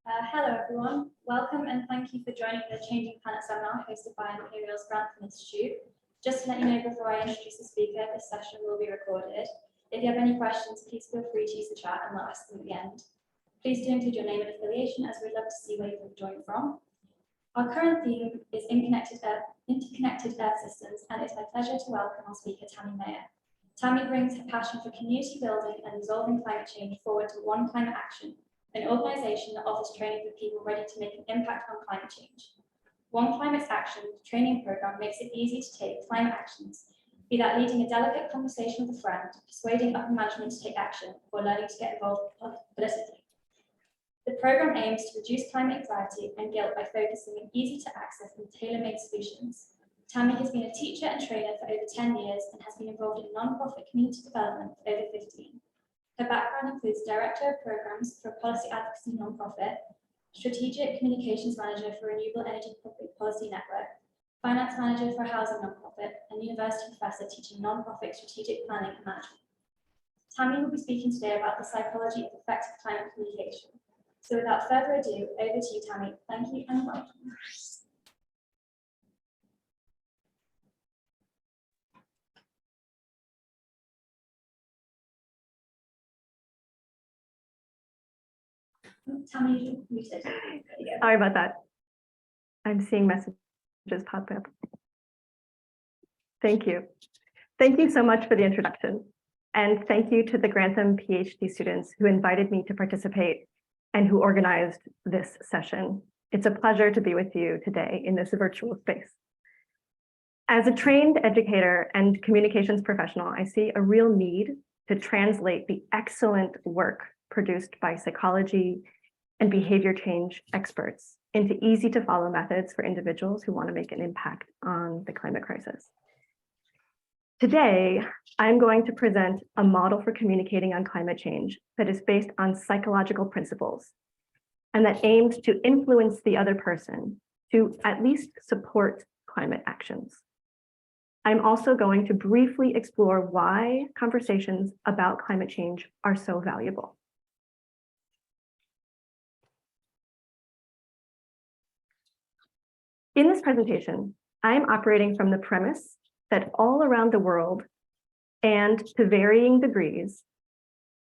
Hello everyone, welcome and thank you for joining the Changing Planet seminar hosted by Imperial's Grantham Institute. Just to let you know before I introduce the speaker, this session will be recorded. If you have any questions, please feel free to use the chat and we'll ask them at the end. Please do include your name and affiliation, as we'd love to see where you've joined from. Our current theme is interconnected Earth systems, and it's my pleasure to welcome our speaker, Tammy Mayer. Tammy brings her passion for community building and resolving climate change forward to One Climate Action, an organisation that offers training for people ready to make an impact on climate change. One Climate Action training programme makes it easy to take climate actions, be that leading a delicate conversation with a friend, persuading upper management to take action, or learning to get involved politically. The programme aims to reduce climate anxiety and guilt by focusing on easy to access and tailor-made solutions. Tammy has been a teacher and trainer for over 10 years and has been involved in non-profit community development for over 15. Her background includes Director of Programs for a Policy Advocacy Nonprofit, Strategic Communications Manager for Renewable Energy Public Policy Network, Finance Manager for a Housing Nonprofit, and University Professor teaching Nonprofit Strategic Planning and Management. Tammy will be speaking today about the psychology of effective climate communication. So without further ado, over to you, Tammy. Thank you and welcome. Tammy, you said. Sorry about that. I'm seeing messages pop up. Thank you. Thank you so much for the introduction. And thank you to the Grantham PhD students who invited me to participate and who organized this session. It's a pleasure to be with you today in this virtual space. As a trained educator and communications professional, I see a real need to translate the excellent work produced by psychology and behavior change experts into easy to follow methods for individuals who want to make an impact on the climate crisis. Today, I'm going to present a model for communicating on climate change that is based on psychological principles and that aims to influence the other person to at least support climate actions. I'm also going to briefly explore why conversations about climate change are so valuable. In this presentation, I'm operating from the premise that all around the world, and to varying degrees,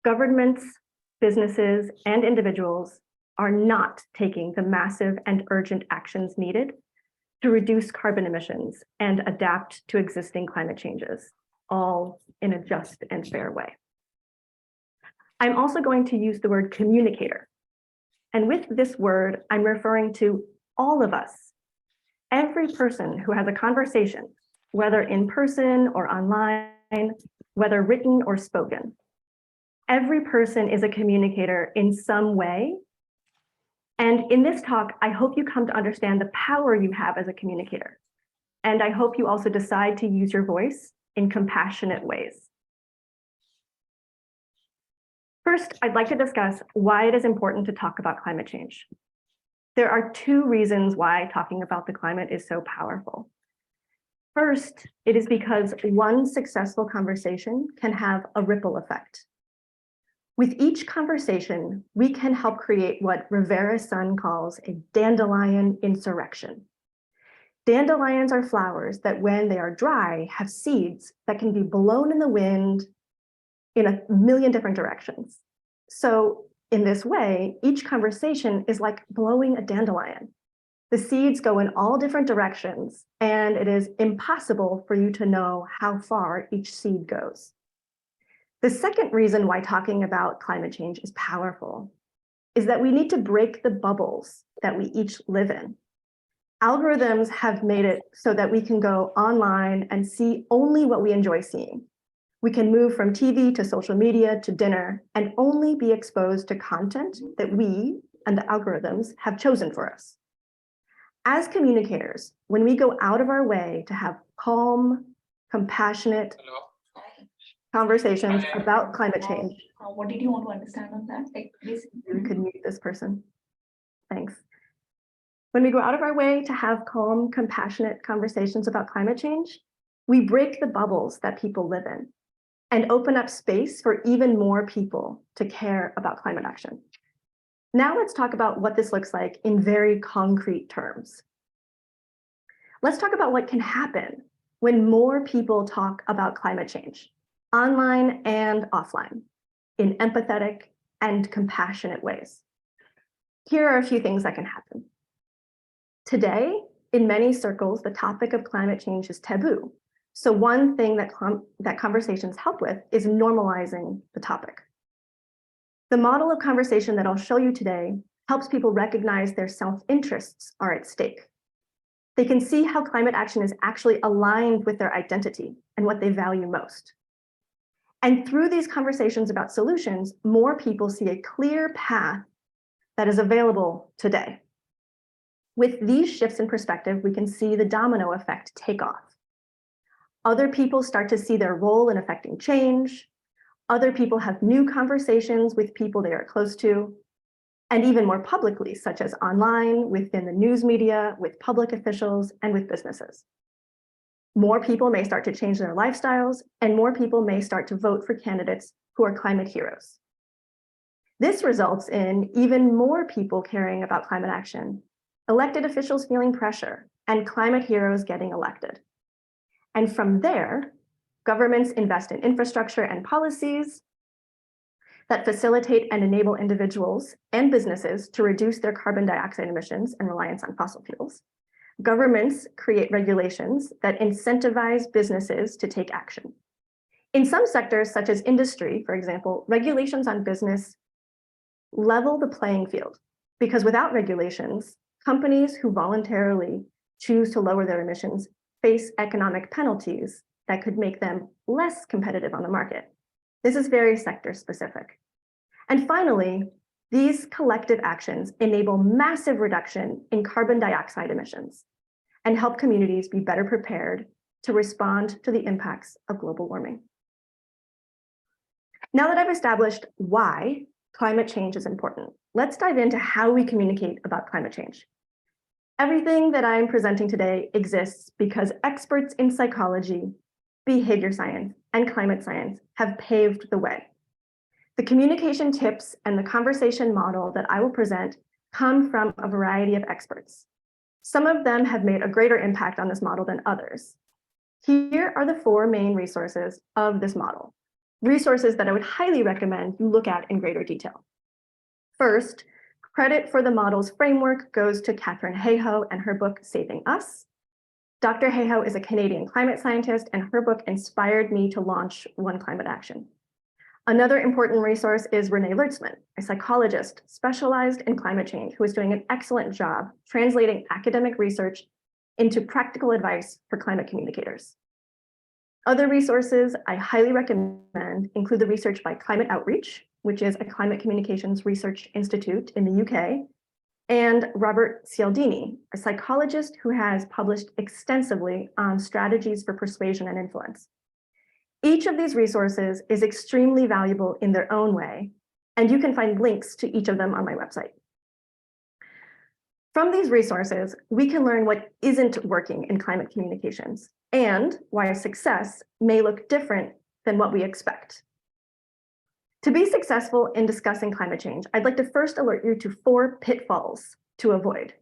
governments, businesses, and individuals are not taking the massive and urgent actions needed to reduce carbon emissions and adapt to existing climate changes, all in a just and fair way. I'm also going to use the word communicator. And with this word, I'm referring to all of us. Every person who has a conversation, whether in person or online, whether written or spoken, every person is a communicator in some way. And in this talk, I hope you come to understand the power you have as a communicator. And I hope you also decide to use your voice in compassionate ways. First, I'd like to discuss why it is important to talk about climate change. There are two reasons why talking about the climate is so powerful. First, it is because one successful conversation can have a ripple effect. With each conversation, we can help create what Rivera's son calls a dandelion insurrection. Dandelions are flowers that, when they are dry, have seeds that can be blown in the wind in a million different directions. So in this way, each conversation is like blowing a dandelion. The seeds go in all different directions, and it is impossible for you to know how far each seed goes. The second reason why talking about climate change is powerful is that we need to break the bubbles that we each live in. Algorithms have made it so that we can go online and see only what we enjoy seeing. We can move from TV to social media to dinner and only be exposed to content that we and the algorithms have chosen for us. As communicators, when we go out of our way to have calm, compassionate conversations about climate change. What did you want to understand on that? Like, you could mute this person. Thanks. When we go out of our way to have calm, compassionate conversations about climate change, we break the bubbles that people live in and open up space for even more people to care about climate action. Now let's talk about what this looks like in very concrete terms. Let's talk about what can happen when more people talk about climate change, online and offline, in empathetic and compassionate ways. Here are a few things that can happen. Today, in many circles, the topic of climate change is taboo. So one thing that conversations help with is normalizing the topic. The model of conversation that I'll show you today helps people recognize their self-interests are at stake. They can see how climate action is actually aligned with their identity and what they value most. And through these conversations about solutions, more people see a clear path that is available today. With these shifts in perspective, we can see the domino effect take off. Other people start to see their role in affecting change. Other people have new conversations with people they are close to, and even more publicly, such as online, within the news media, with public officials, and with businesses. More people may start to change their lifestyles, and more people may start to vote for candidates who are climate heroes. This results in even more people caring about climate action, elected officials feeling pressure, and climate heroes getting elected. And from there, governments invest in infrastructure and policies that facilitate and enable individuals and businesses to reduce their carbon dioxide emissions and reliance on fossil fuels. Governments create regulations that incentivize businesses to take action. In some sectors, such as industry, for example, regulations on business level the playing field, because without regulations, companies who voluntarily choose to lower their emissions face economic penalties that could make them less competitive on the market. This is very sector specific. And finally, these collective actions enable massive reduction in carbon dioxide emissions and help communities be better prepared to respond to the impacts of global warming. Now that I've established why climate change is important, let's dive into how we communicate about climate change. Everything that I'm presenting today exists because experts in psychology, behavior science, and climate science have paved the way. The communication tips and the conversation model that I will present come from a variety of experts. Some of them have made a greater impact on this model than others. Here are the 4 main resources of this model, resources that I would highly recommend you look at in greater detail. First, credit for the model's framework goes to Katharine Hayhoe and her book, Saving Us. Dr. Hayhoe is a Canadian climate scientist, and her book inspired me to launch One Climate Action. Another important resource is Renee Lertzman, a psychologist specialized in climate change who is doing an excellent job translating academic research into practical advice for climate communicators. Other resources I highly recommend include the research by Climate Outreach, which is a climate communications research institute in the UK, and Robert Cialdini, a psychologist who has published extensively on strategies for persuasion and influence. Each of these resources is extremely valuable in their own way, and you can find links to each of them on my website. From these resources, we can learn what isn't working in climate communications and why success may look different than what we expect. To be successful in discussing climate change, I'd like to first alert you to 5 pitfalls to avoid.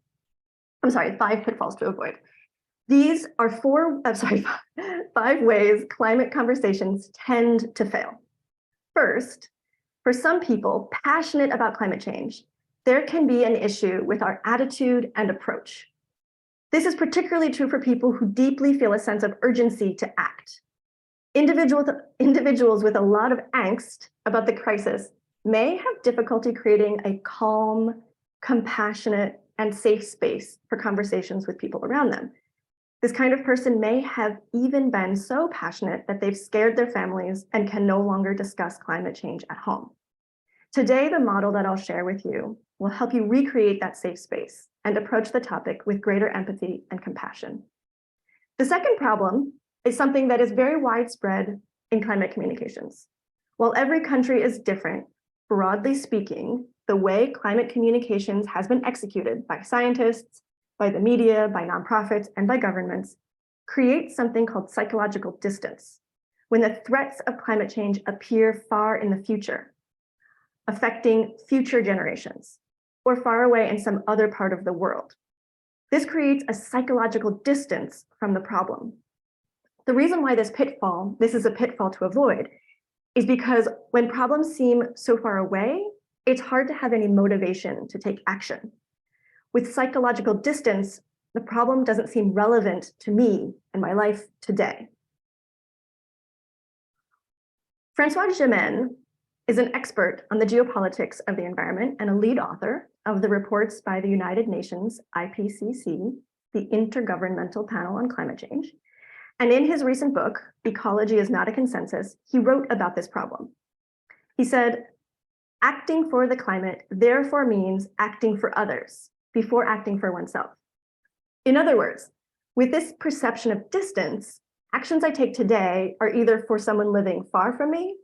These are 5 ways climate conversations tend to fail. First, for some people passionate about climate change, there can be an issue with our attitude and approach. This is particularly true for people who deeply feel a sense of urgency to act. Individuals with a lot of angst about the crisis may have difficulty creating a calm, compassionate, and safe space for conversations with people around them. This kind of person may have even been so passionate that they've scared their families and can no longer discuss climate change at home. Today, the model that I'll share with you will help you recreate that safe space and approach the topic with greater empathy and compassion. The second problem is something that is very widespread in climate communications. While every country is different, broadly speaking, the way climate communications has been executed by scientists, by the media, by nonprofits, and by governments creates something called psychological distance, when the threats of climate change appear far in the future, affecting future generations. or far away in some other part of the world. This creates a psychological distance from the problem. The reason why this is a pitfall to avoid, is because when problems seem so far away, it's hard to have any motivation to take action. With psychological distance, the problem doesn't seem relevant to me and my life today. Francois Gémen is an expert on the geopolitics of the environment and a lead author of the reports by the United Nations IPCC, the Intergovernmental Panel on Climate Change. And in his recent book, Ecology is Not a Consensus, he wrote about this problem. He said, acting for the climate therefore means acting for others before acting for oneself. In other words, with this perception of distance, actions I take today are either for someone living far from me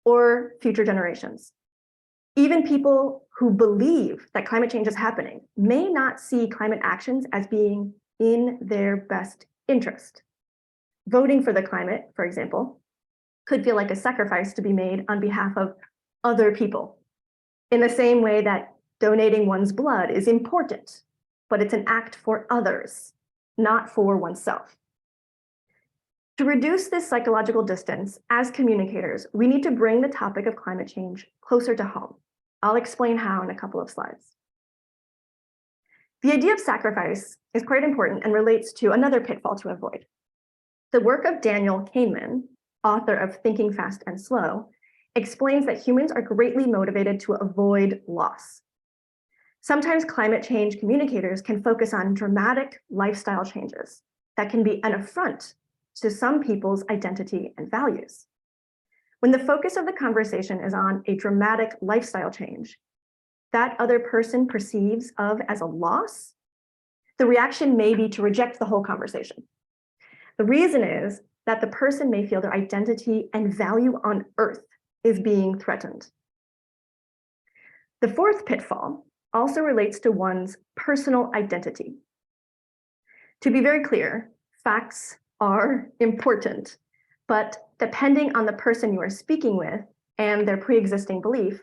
or future generations. Even people who believe that climate change is happening may not see climate actions as being in their best interest. Voting for the climate, for example, could feel like a sacrifice to be made on behalf of other people, in the same way that donating one's blood is important, but it's an act for others, not for oneself. To reduce this psychological distance, as communicators, we need to bring the topic of climate change closer to home. I'll explain how in a couple of slides. The idea of sacrifice is quite important and relates to another pitfall to avoid. The work of Daniel Kahneman, author of Thinking Fast and Slow, explains that humans are greatly motivated to avoid loss. Sometimes climate change communicators can focus on dramatic lifestyle changes that can be an affront to some people's identity and values. When the focus of the conversation is on a dramatic lifestyle change that other person perceives of as a loss, the reaction may be to reject the whole conversation. The reason is that the person may feel their identity and value on Earth is being threatened. The fourth pitfall also relates to one's personal identity. To be very clear, facts are important, but depending on the person you are speaking with and their pre-existing belief,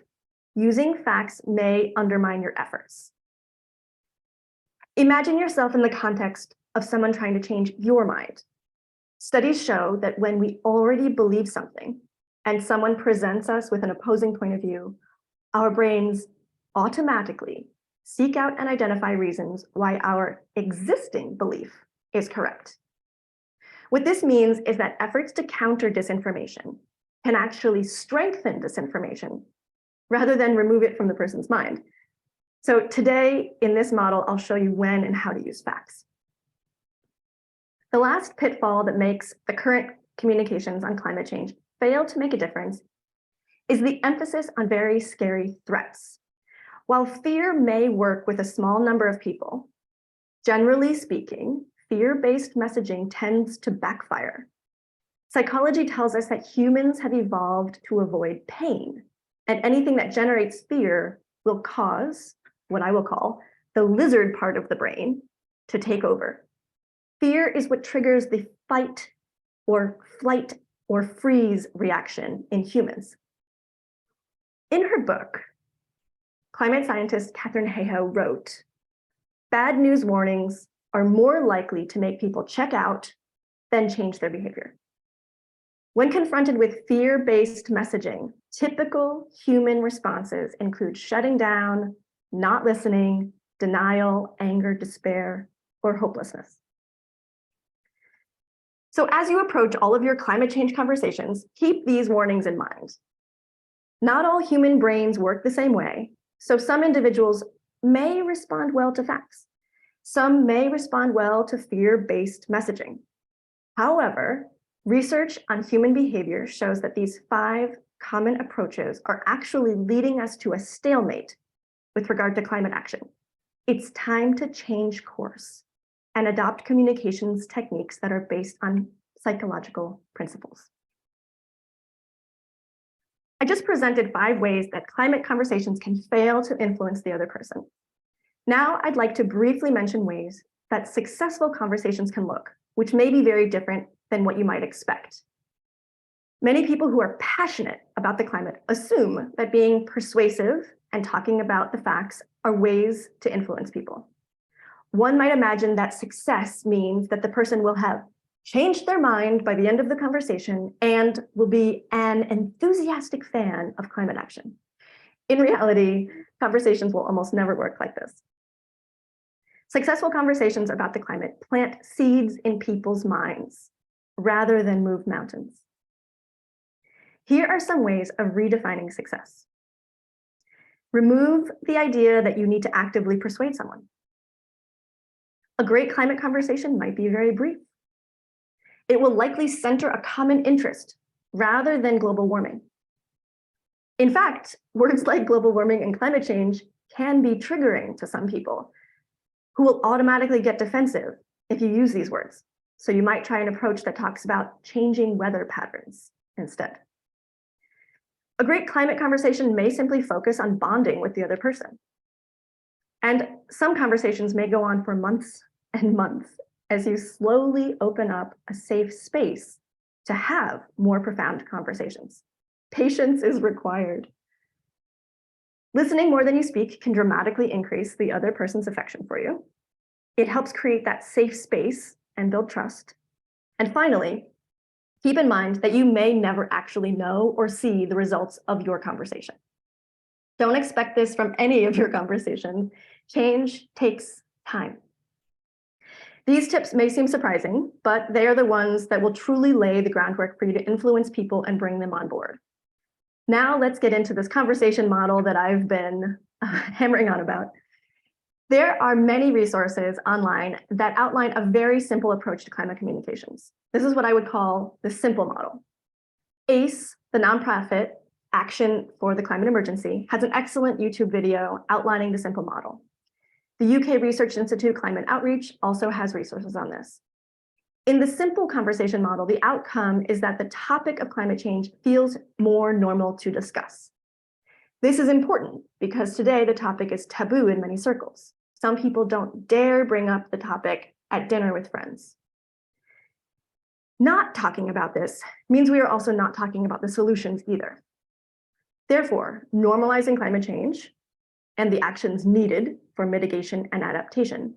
using facts may undermine your efforts. Imagine yourself in the context of someone trying to change your mind. Studies show that when we already believe something and someone presents us with an opposing point of view, our brains automatically seek out and identify reasons why our existing belief is correct. What this means is that efforts to counter disinformation can actually strengthen disinformation rather than remove it from the person's mind. So today, in this model, I'll show you when and how to use facts. The last pitfall that makes the current communications on climate change fail to make a difference is the emphasis on very scary threats. While fear may work with a small number of people, generally speaking, fear-based messaging tends to backfire. Psychology tells us that humans have evolved to avoid pain, and anything that generates fear will cause what I will call the lizard part of the brain to take over. Fear is what triggers the fight or flight or freeze reaction in humans. In her book, climate scientist Katharine Hayhoe wrote, "Bad news warnings are more likely to make people check out than change their behavior." When confronted with fear-based messaging, typical human responses include shutting down, not listening, denial, anger, despair, or hopelessness. So as you approach all of your climate change conversations, keep these warnings in mind. Not all human brains work the same way, so some individuals may respond well to facts. Some may respond well to fear-based messaging. However, research on human behavior shows that these 5 common approaches are actually leading us to a stalemate with regard to climate action. It's time to change course and adopt communications techniques that are based on psychological principles. I just presented 5 ways that climate conversations can fail to influence the other person. Now I'd like to briefly mention ways that successful conversations can look, which may be very different than what you might expect. Many people who are passionate about the climate assume that being persuasive and talking about the facts are ways to influence people. One might imagine that success means that the person will have changed their mind by the end of the conversation and will be an enthusiastic fan of climate action. In reality, conversations will almost never work like this. Successful conversations about the climate plant seeds in people's minds rather than move mountains. Here are some ways of redefining success. Remove the idea that you need to actively persuade someone. A great climate conversation might be very brief. It will likely center a common interest rather than global warming. In fact, words like global warming and climate change can be triggering to some people who will automatically get defensive if you use these words. So you might try an approach that talks about changing weather patterns instead. A great climate conversation may simply focus on bonding with the other person. And some conversations may go on for months and months as you slowly open up a safe space to have more profound conversations. Patience is required. Listening more than you speak can dramatically increase the other person's affection for you. It helps create that safe space and build trust. And finally, keep in mind that you may never actually know or see the results of your conversation. Don't expect this from any of your conversations. Change takes time. These tips may seem surprising, but they are the ones that will truly lay the groundwork for you to influence people and bring them on board. Now let's get into this conversation model that I've been hammering on about. There are many resources online that outline a very simple approach to climate communications. This is what I would call the simple model. ACE, the nonprofit Action for the Climate Emergency, has an excellent YouTube video outlining the simple model. The UK Research Institute Climate Outreach also has resources on this. In the simple conversation model, the outcome is that the topic of climate change feels more normal to discuss. This is important because today the topic is taboo in many circles. Some people don't dare bring up the topic at dinner with friends. Not talking about this means we are also not talking about the solutions either. Therefore, normalizing climate change and the actions needed for mitigation and adaptation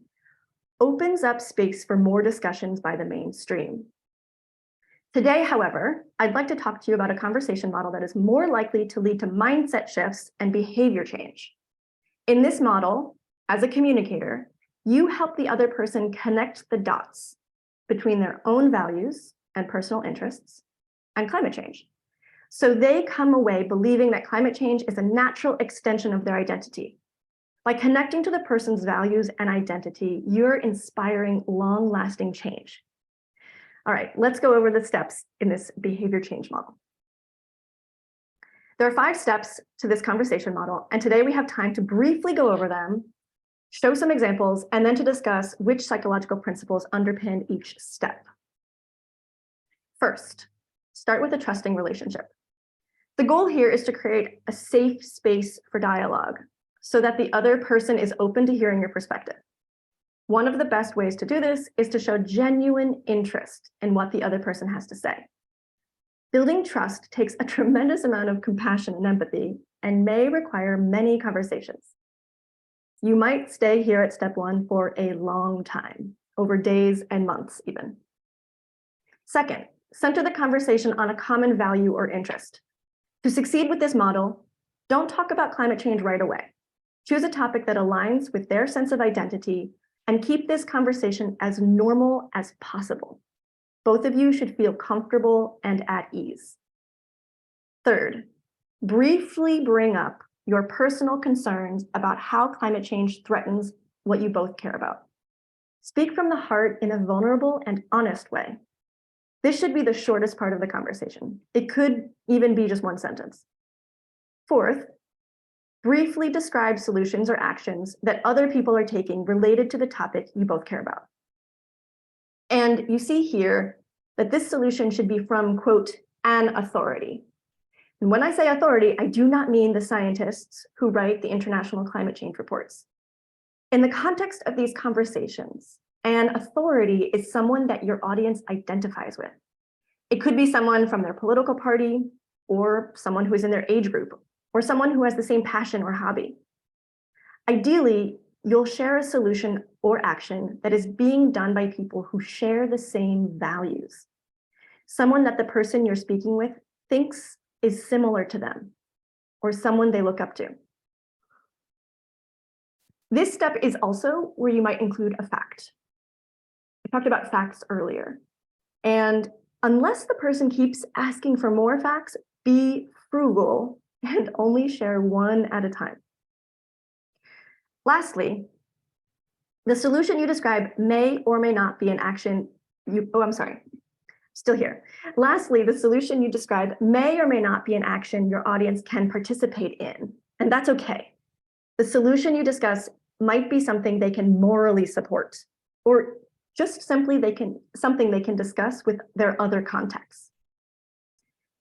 opens up space for more discussions by the mainstream. Today, however, I'd like to talk to you about a conversation model that is more likely to lead to mindset shifts and behavior change. In this model, as a communicator, you help the other person connect the dots between their own values and personal interests and climate change. So they come away believing that climate change is a natural extension of their identity. By connecting to the person's values and identity, you're inspiring long-lasting change. All right, let's go over the steps in this behavior change model. There are 5 steps to this conversation model, and today we have time to briefly go over them, show some examples, and then to discuss which psychological principles underpin each step. First, start with a trusting relationship. The goal here is to create a safe space for dialogue so that the other person is open to hearing your perspective. One of the best ways to do this is to show genuine interest in what the other person has to say. Building trust takes a tremendous amount of compassion and empathy and may require many conversations. You might stay here at step 1 for a long time, over days and months even. Second, center the conversation on a common value or interest. To succeed with this model, don't talk about climate change right away. Choose a topic that aligns with their sense of identity and keep this conversation as normal as possible. Both of you should feel comfortable and at ease. Third, briefly bring up your personal concerns about how climate change threatens what you both care about. Speak from the heart in a vulnerable and honest way. This should be the shortest part of the conversation. It could even be just 1 sentence. Fourth, briefly describe solutions or actions that other people are taking related to the topic you both care about. And you see here that this solution should be from, quote, an authority. And when I say authority, I do not mean the scientists who write the international climate change reports. In the context of these conversations, an authority is someone that your audience identifies with. It could be someone from their political party or someone who is in their age group or someone who has the same passion or hobby. Ideally, you'll share a solution or action that is being done by people who share the same values. Someone that the person you're speaking with thinks is similar to them, or someone they look up to. This step is also where you might include a fact. I talked about facts earlier. And unless the person keeps asking for more facts, be frugal and only share one at a time. Lastly, the solution you describe may or may not be an action still here. Lastly, the solution you describe may or may not be an action your audience can participate in, and that's okay. The solution you discuss might be something they can morally support, or just simply something they can discuss with their other contexts.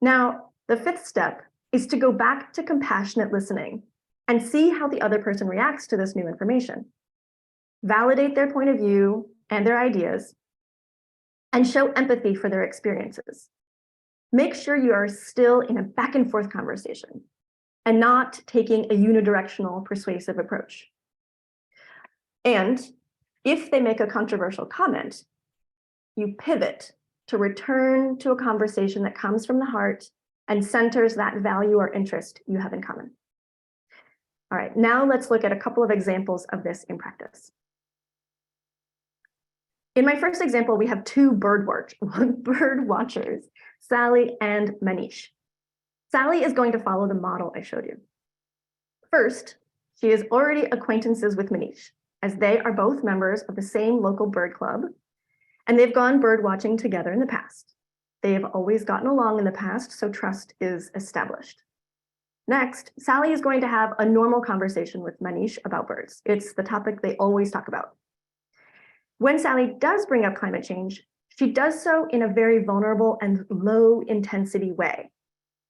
Now, the fifth step is to go back to compassionate listening and see how the other person reacts to this new information. Validate their point of view and their ideas, and show empathy for their experiences. Make sure you are still in a back and forth conversation and not taking a unidirectional persuasive approach. And if they make a controversial comment, you pivot to return to a conversation that comes from the heart and centers that value or interest you have in common. All right, now let's look at a couple of examples of this in practice. In my first example, we have two bird watchers, Sally and Manish. Sally is going to follow the model I showed you. First, she is already acquaintances with Manish, as they are both members of the same local bird club, and they've gone bird watching together in the past. They have always gotten along in the past, so trust is established. Next, Sally is going to have a normal conversation with Manish about birds. It's the topic they always talk about. When Sally does bring up climate change, she does so in a very vulnerable and low intensity way.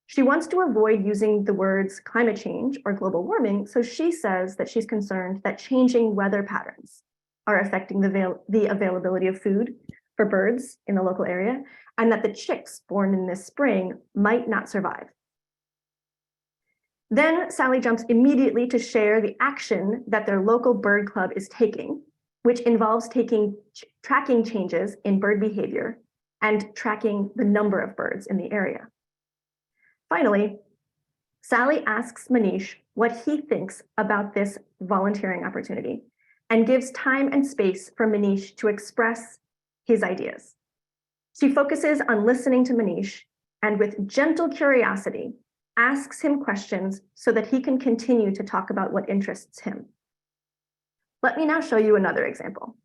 She wants to avoid using the words climate change or global warming, so she says that she's concerned that changing weather patterns are affecting the availability of food for birds in the local area, and that the chicks born in this spring might not survive. Then Sally jumps immediately to share the action that their local bird club is taking, which involves tracking changes in bird behavior and tracking the number of birds in the area. Finally, Sally asks Manish what he thinks about this volunteering opportunity and gives time and space for Manish to express his ideas. She focuses on listening to Manish and with gentle curiosity asks him questions so that he can continue to talk about what interests him. Let me now show you another example.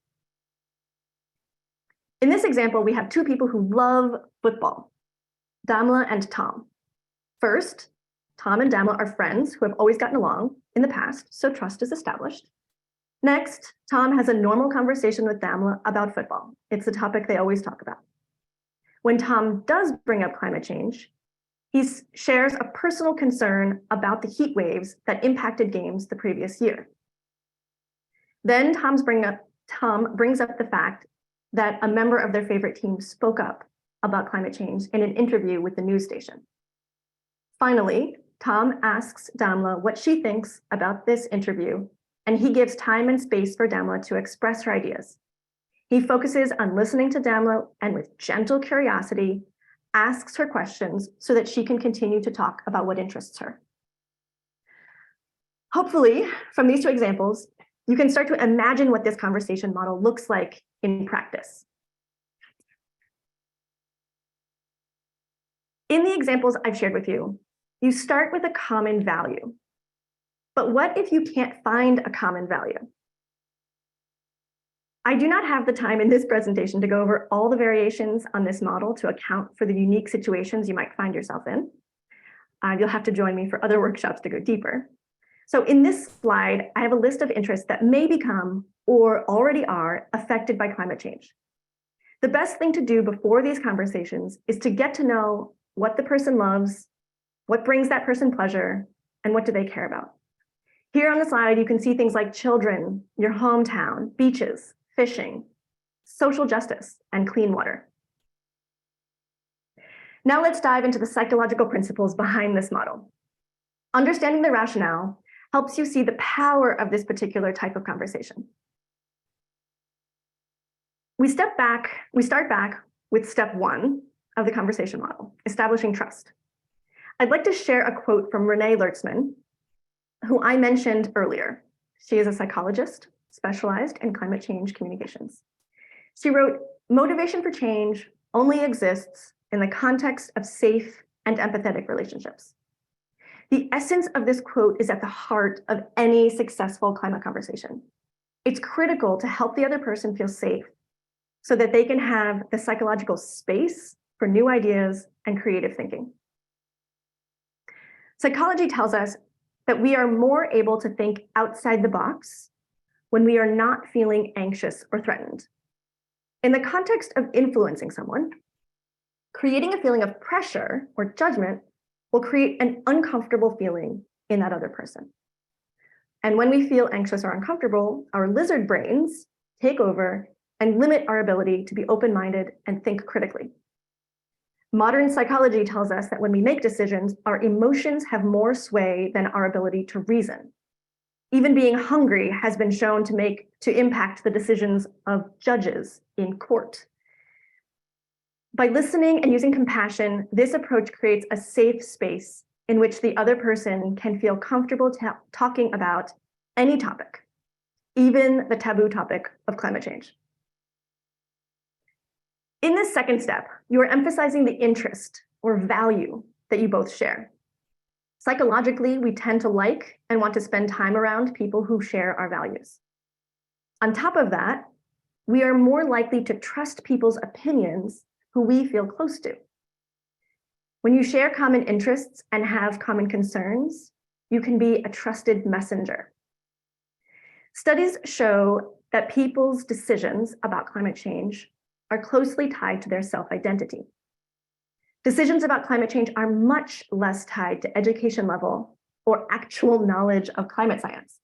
In this example, we have two people who love football, Damla and Tom. First, Tom and Damla are friends who have always gotten along in the past, so trust is established. Next, Tom has a normal conversation with Damla about football. It's a topic they always talk about. When Tom does bring up climate change, he shares a personal concern about the heat waves that impacted games the previous year. Then Tom brings up the fact that a member of their favorite team spoke up about climate change in an interview with the news station. Finally, Tom asks Damla what she thinks about this interview, and he gives time and space for Damla to express her ideas. He focuses on listening to Damla and with gentle curiosity, asks her questions so that she can continue to talk about what interests her. Hopefully, from these two examples, you can start to imagine what this conversation model looks like in practice. In the examples I've shared with you, you start with a common value. But what if you can't find a common value? I do not have the time in this presentation to go over all the variations on this model to account for the unique situations you might find yourself in. You'll have to join me for other workshops to go deeper. So in this slide, I have a list of interests that may become or already are affected by climate change. The best thing to do before these conversations is to get to know what the person loves, what brings that person pleasure, and what do they care about. Here on the slide, you can see things like children, your hometown, beaches, fishing, social justice, and clean water. Now let's dive into the psychological principles behind this model. Understanding the rationale helps you see the power of this particular type of conversation. We start back with step 1 of the conversation model, establishing trust. I'd like to share a quote from Renee Lertzman, who I mentioned earlier. She is a psychologist specialized in climate change communications. She wrote, "Motivation for change only exists in the context of safe and empathetic relationships." The essence of this quote is at the heart of any successful climate conversation. It's critical to help the other person feel safe so that they can have the psychological space for new ideas and creative thinking. Psychology tells us that we are more able to think outside the box when we are not feeling anxious or threatened. In the context of influencing someone, creating a feeling of pressure or judgment will create an uncomfortable feeling in that other person. And when we feel anxious or uncomfortable, our lizard brains take over and limit our ability to be open-minded and think critically. Modern psychology tells us that when we make decisions, our emotions have more sway than our ability to reason. Even being hungry has been shown to impact the decisions of judges in court. By listening and using compassion, this approach creates a safe space in which the other person can feel comfortable talking about any topic, even the taboo topic of climate change. In this second step, you are emphasizing the interest or value that you both share. Psychologically, we tend to like and want to spend time around people who share our values. On top of that, we are more likely to trust people's opinions who we feel close to. When you share common interests and have common concerns, you can be a trusted messenger. Studies show that people's decisions about climate change are closely tied to their self-identity. Decisions about climate change are much less tied to education level or actual knowledge of climate science.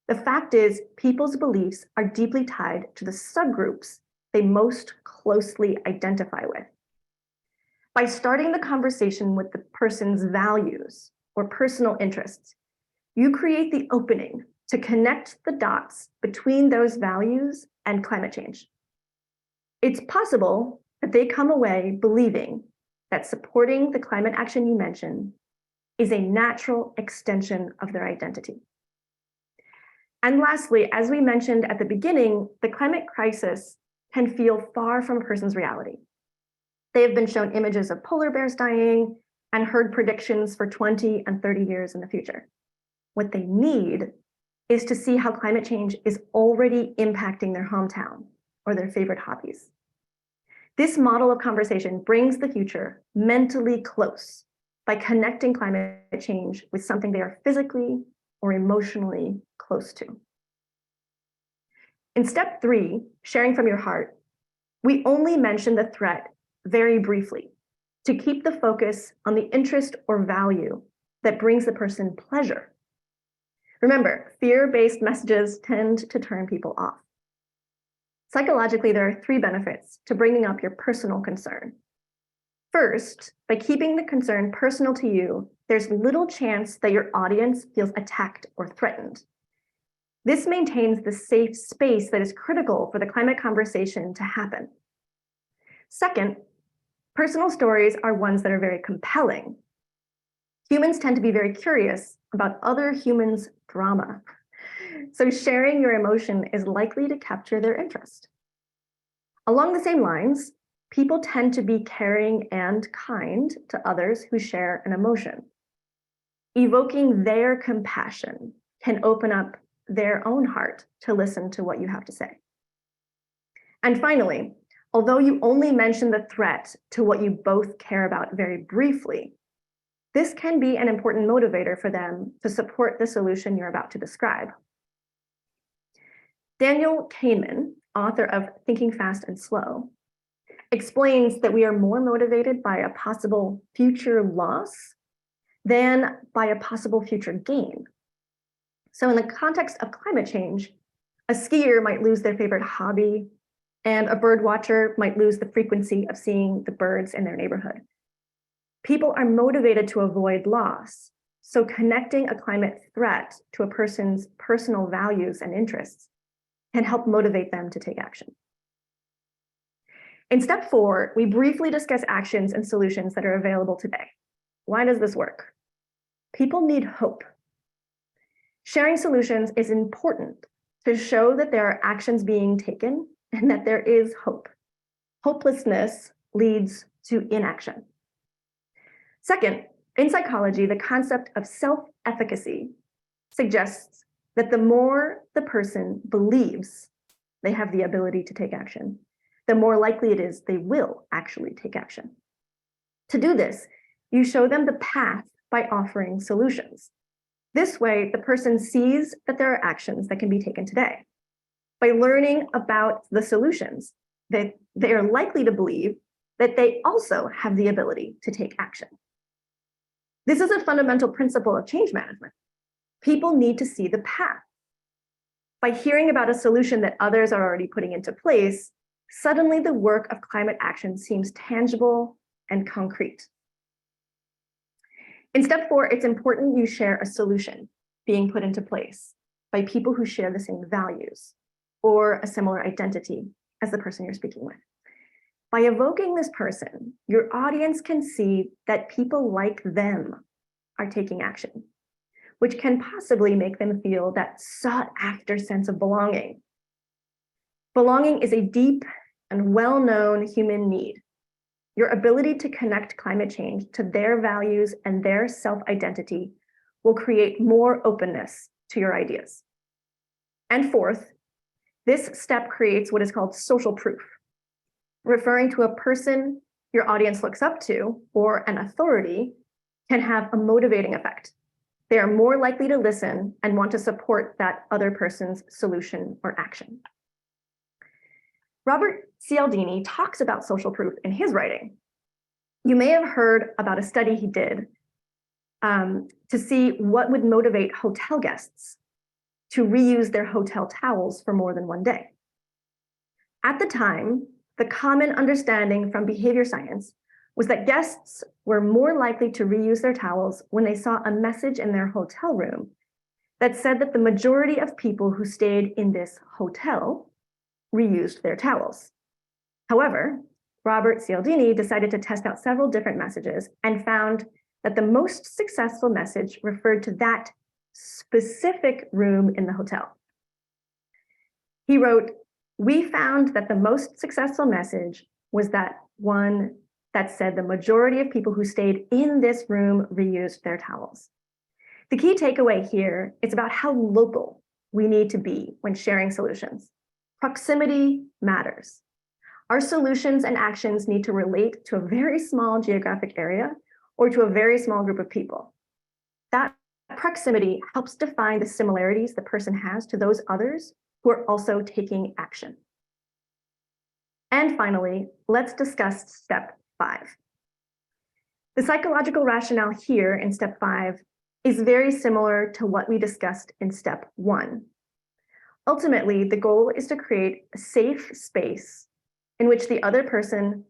The fact is, people's beliefs are deeply tied to the subgroups they most closely identify with. By starting the conversation with the person's values or personal interests, you create the opening to connect the dots between those values and climate change. It's possible that they come away believing that supporting the climate action you mentioned is a natural extension of their identity. And lastly, as we mentioned at the beginning, the climate crisis can feel far from a person's reality. They have been shown images of polar bears dying and heard predictions for 20 and 30 years in the future. What they need is to see how climate change is already impacting their hometown or their favorite hobbies. This model of conversation brings the future mentally close by connecting climate change with something they are physically or emotionally close to. In step 3, sharing from your heart, we only mention the threat very briefly to keep the focus on the interest or value that brings the person pleasure. Remember, fear-based messages tend to turn people off. Psychologically, there are 3 benefits to bringing up your personal concern. First, by keeping the concern personal to you, there's little chance that your audience feels attacked or threatened. This maintains the safe space that is critical for the climate conversation to happen. Second, personal stories are ones that are very compelling. Humans tend to be very curious about other humans' drama. So sharing your emotion is likely to capture their interest. Along the same lines, people tend to be caring and kind to others who share an emotion. Evoking their compassion can open up their own heart to listen to what you have to say. And finally, although you only mention the threat to what you both care about very briefly, this can be an important motivator for them to support the solution you're about to describe. Daniel Kahneman, author of Thinking Fast and Slow, explains that we are more motivated by a possible future loss than by a possible future gain. So in the context of climate change, a skier might lose their favorite hobby, and a bird watcher might lose the frequency of seeing the birds in their neighborhood. People are motivated to avoid loss So connecting a climate threat to a person's personal values and interests can help motivate them to take action. In step 4, we briefly discuss actions and solutions that are available today. Why does this work? People need hope. Sharing solutions is important to show that there are actions being taken and that there is hope. Hopelessness leads to inaction. Second, in psychology, the concept of self-efficacy suggests that the more the person believes they have the ability to take action, the more likely it is they will actually take action. To do this, you show them the path by offering solutions. This way, the person sees that there are actions that can be taken today. By learning about the solutions, they are likely to believe that they also have the ability to take action. This is a fundamental principle of change management. People need to see the path. By hearing about a solution that others are already putting into place, suddenly the work of climate action seems tangible and concrete. In step 4, it's important you share a solution being put into place by people who share the same values or a similar identity as the person you're speaking with. By evoking this person, your audience can see that people like them are taking action, which can possibly make them feel that sought-after sense of belonging. Belonging is a deep and well-known human need. Your ability to connect climate change to their values and their self-identity will create more openness to your ideas. And fourth, this step creates what is called social proof, referring to a person your audience looks up to or an authority can have a motivating effect. They are more likely to listen and want to support that other person's solution or action. Robert Cialdini talks about social proof in his writing. You may have heard about a study he did to see what would motivate hotel guests to reuse their hotel towels for more than one day. At the time, the common understanding from behavior science was that guests were more likely to reuse their towels when they saw a message in their hotel room that said that the majority of people who stayed in this hotel reused their towels. However, Robert Cialdini decided to test out several different messages and found that the most successful message referred to that specific room in the hotel. He wrote, "We found that the most successful message was that one that said the majority of people who stayed in this room reused their towels." The key takeaway here is about how local we need to be when sharing solutions. Proximity matters. Our solutions and actions need to relate to a very small geographic area or to a very small group of people. That proximity helps define the similarities the person has to those others who are also taking action. And finally, let's discuss step 5. The psychological rationale here in step 5 is very similar to what we discussed in step 1. Ultimately, the goal is to create a safe space in which the other person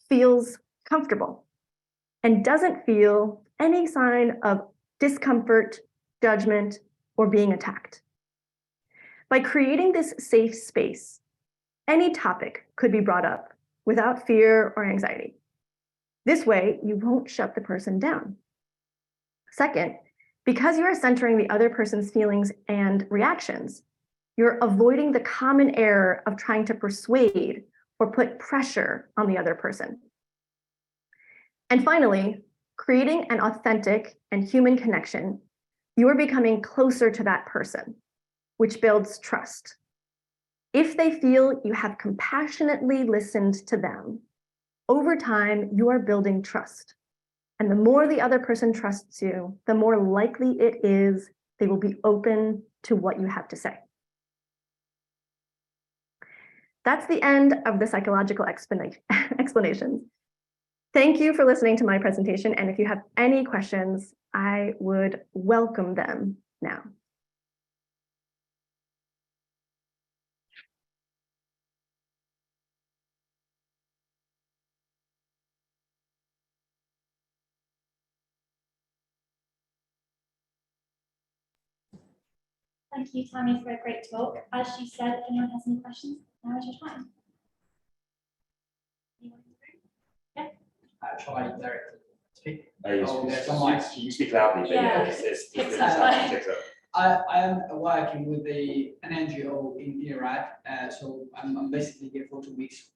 feels comfortable and doesn't feel any sign of discomfort, judgment, or being attacked. By creating this safe space, any topic could be brought up without fear or anxiety. This way, you won't shut the person down. Second, because you are centering the other person's feelings and reactions, you're avoiding the common error of trying to persuade or put pressure on the other person. And finally, creating an authentic and human connection, you are becoming closer to that person, which builds trust. If they feel you have compassionately listened to them, over time, you are building trust. And the more the other person trusts you, the more likely it is they will be open to what you have to say. That's the end of the psychological explanations. Thank you for listening to my presentation. And if you have any questions, I would welcome them now. Thank you, Tammy, for a great talk. As she said, if anyone has any questions, now is your time. Yeah. Shall I directly speak? There's some mics. You speak loudly, but Yeah. it's Picks up. I am working with an NGO in Iraq, so I'm basically here for 2 weeks.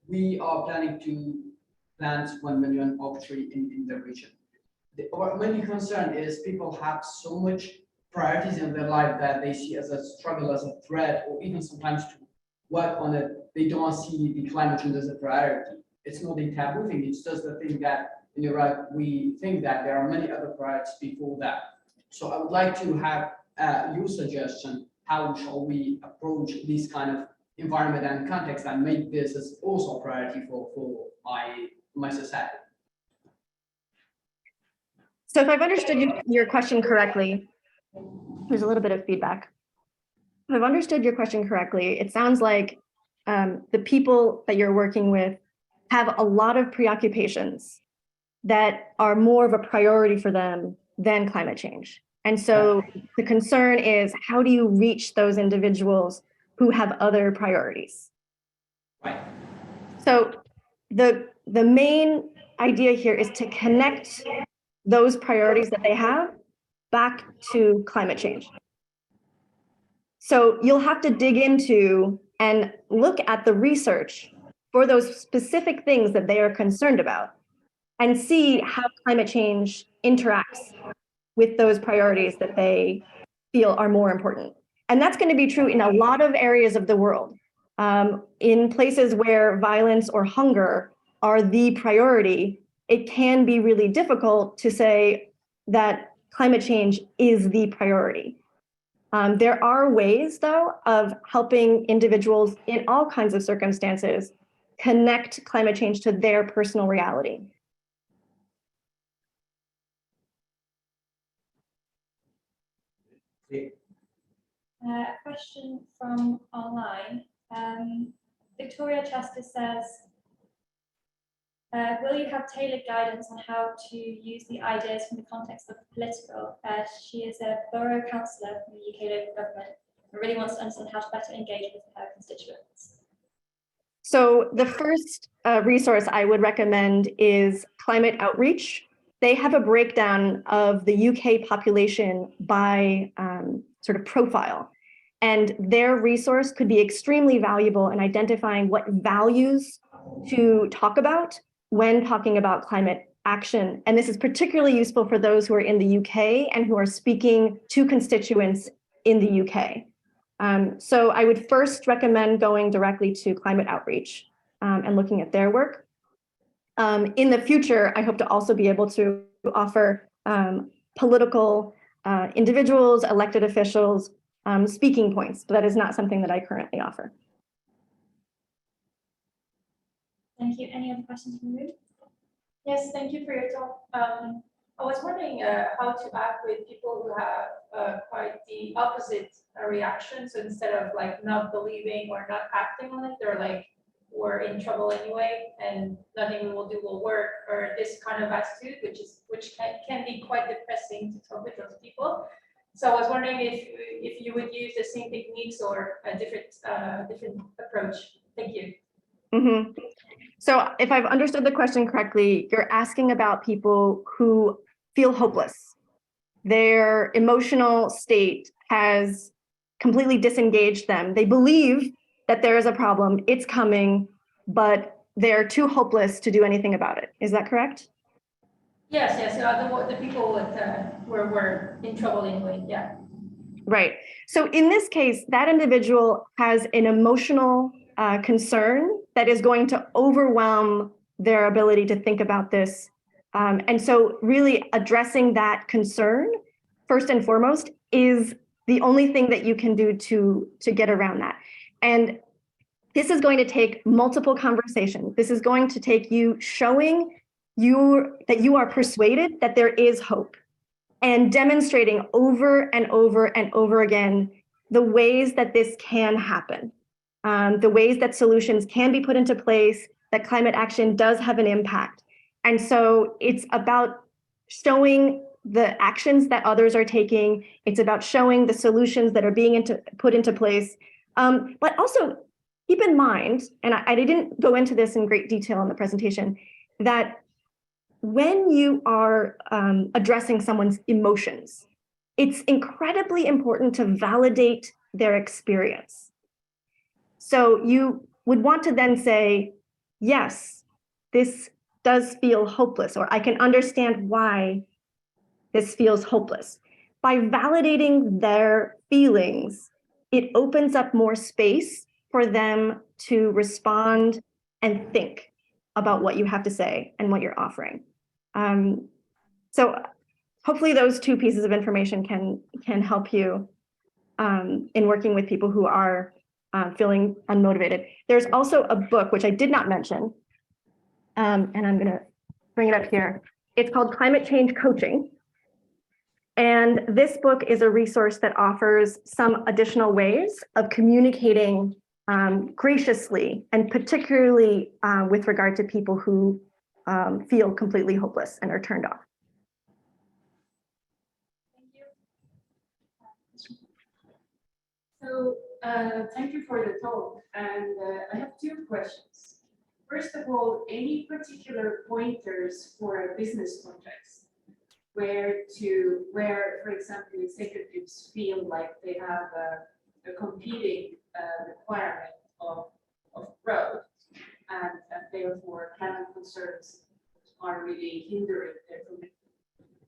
We are planning to plant 1 million oak tree in the region. Our main concern is people have so much priorities in their life that they see as a struggle, as a threat, or even sometimes to work on it. They don't see the climate change as a priority. It's not a taboo thing. It's just the thing that in Iraq, we think that there are many other priorities before that. So I would like to have your suggestion. How shall we approach this kind of environment and context and make this as also a priority for my society? So if I've understood your question correctly, there's a little bit of feedback. If I've understood your question correctly, it sounds like the people that you're working with have a lot of preoccupations that are more of a priority for them than climate change. And so the concern is, how do you reach those individuals who have other priorities? Right. So the main idea here is to connect those priorities that they have back to climate change. So you'll have to dig into and look at the research for those specific things that they are concerned about and see how climate change interacts with those priorities that they feel are more important. And that's going to be true in a lot of areas of the world. In places where violence or hunger are the priority, it can be really difficult to say that climate change is the priority. There are ways, though, of helping individuals in all kinds of circumstances connect climate change to their personal reality. A question from online. Victoria Chester says, will you have tailored guidance on how to use the ideas from the context of political? She is a borough councillor from the UK local government and really wants to understand how to better engage with her constituents. So the first resource I would recommend is Climate Outreach. They have a breakdown of the UK population by sort of profile. And their resource could be extremely valuable in identifying what values to talk about when talking about climate action. And this is particularly useful for those who are in the UK and who are speaking to constituents in the UK. So I would first recommend going directly to Climate Outreach and looking at their work. In the future, I hope to also be able to offer political individuals, elected officials, speaking points, but that is not something that I currently offer. Thank you. Any other questions from the room? Yes, thank you for your talk. I was wondering how to act with people who have quite the opposite reaction. So instead of like not believing or not acting on it, they're like, we're in trouble anyway, and nothing we will do will work, or this kind of attitude, which can be quite depressing to talk with those people. So I was wondering if you would use the same techniques or a different approach. Thank you. Mm-hmm. So if I've understood the question correctly, you're asking about people who feel hopeless. Their emotional state has completely disengaged them. They believe that there is a problem, it's coming, but they're too hopeless to do anything about it. Is that correct? Yes, yes. The people were in trouble anyway. Yeah. Right. So in this case, that individual has an emotional concern that is going to overwhelm their ability to think about this. And so really addressing that concern, first and foremost, is the only thing that you can do to get around that. And this is going to take multiple conversations. This is going to take you showing that you are persuaded that there is hope, and demonstrating over and over and over again the ways that this can happen, the ways that solutions can be put into place, that climate action does have an impact. And so it's about showing the actions that others are taking. It's about showing the solutions that are being put into place. But also keep in mind, and I didn't go into this in great detail in the presentation, that when you are addressing someone's emotions, it's incredibly important to validate their experience. So you would want to then say, yes, this does feel hopeless, or I can understand why this feels hopeless. By validating their feelings, it opens up more space for them to respond and think about what you have to say and what you're offering. So hopefully those two pieces of information can help you in working with people who are feeling unmotivated. There's also a book, which I did not mention, and I'm going to bring it up here. It's called Climate Change Coaching. And this book is a resource that offers some additional ways of communicating graciously, and particularly with regard to people who feel completely hopeless and are turned off. So thank you for the talk, and I have two questions. First of all, any particular pointers for a business context where, for example, executives feel like they have a competing requirement of growth, and therefore climate concerns are really hindering their commitment?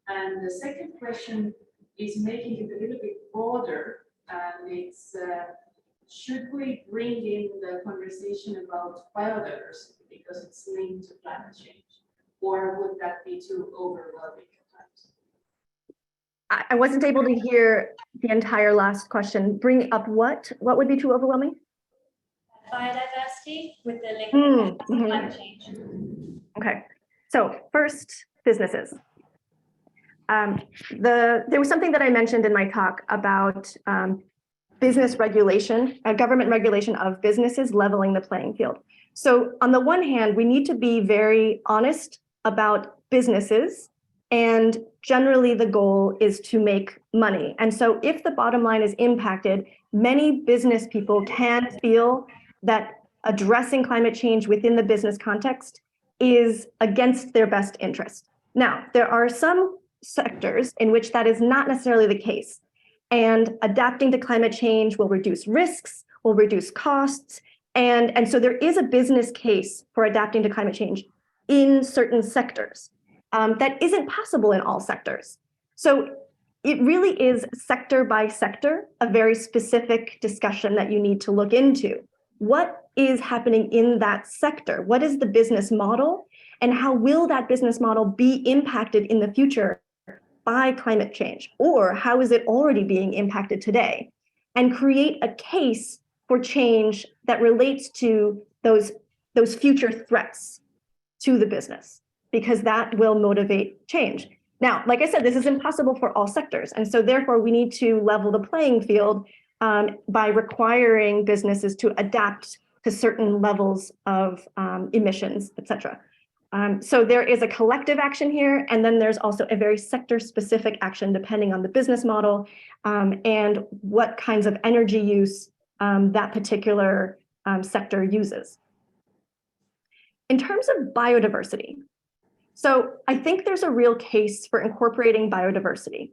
And the second question is making it a little bit broader. And it's, should we bring in the conversation about biodiversity because it's linked to climate change, or would that be too overwhelming at times? I wasn't able to hear the entire last question. Bring up what? What would be too overwhelming? Biodiversity with the link to climate change. Okay, so first, businesses. There was something that I mentioned in my talk about business regulation, government regulation of businesses leveling the playing field. So on the one hand, we need to be very honest about businesses, and generally the goal is to make money. And so if the bottom line is impacted, many business people can feel that addressing climate change within the business context is against their best interest. Now, there are some sectors in which that is not necessarily the case. And adapting to climate change will reduce risks, will reduce costs. And so there is a business case for adapting to climate change in certain sectors. That isn't possible in all sectors. So it really is sector by sector, a very specific discussion that you need to look into. What is happening in that sector? What is the business model? And how will that business model be impacted in the future by climate change? Or how is it already being impacted today? And create a case for change that relates to those future threats to the business, because that will motivate change. Now, like I said, this is impossible for all sectors. And so therefore we need to level the playing field by requiring businesses to adapt to certain levels of emissions, et cetera. So there is a collective action here, and then there's also a very sector-specific action depending on the business model and what kinds of energy use that particular sector uses. In terms of biodiversity, so I think there's a real case for incorporating biodiversity.